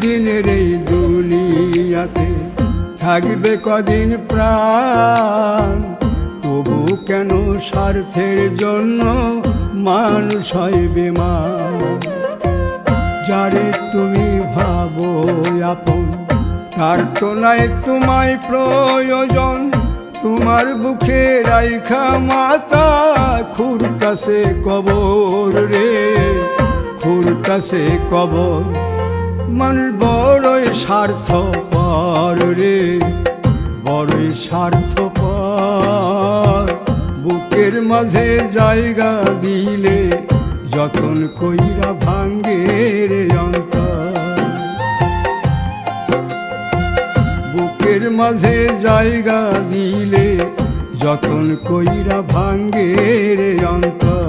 দিনের এই দুনিয়াতে থাকবে কদিন প্রাণ, তবু কেন স্বার্থের জন্য মানুষ হয় বেমান। যারে তুমি ভাবো আপন তার তো নাই তোমায় প্রয়োজন, তোমার বুকে রাইখা মাতা খুঁড়তাছে কবর রে, খুঁড়তাছে কবর। মানুষ বড়ই স্বার্থপর রে, বড়ই স্বার্থপর। বুকের মাঝে জায়গা দিলে যতন কইরা ভাঙ্গে রে অন্তর, বুকের মাঝে জায়গা দিলে যতন কইরা ভাঙ্গে রে অন্তর।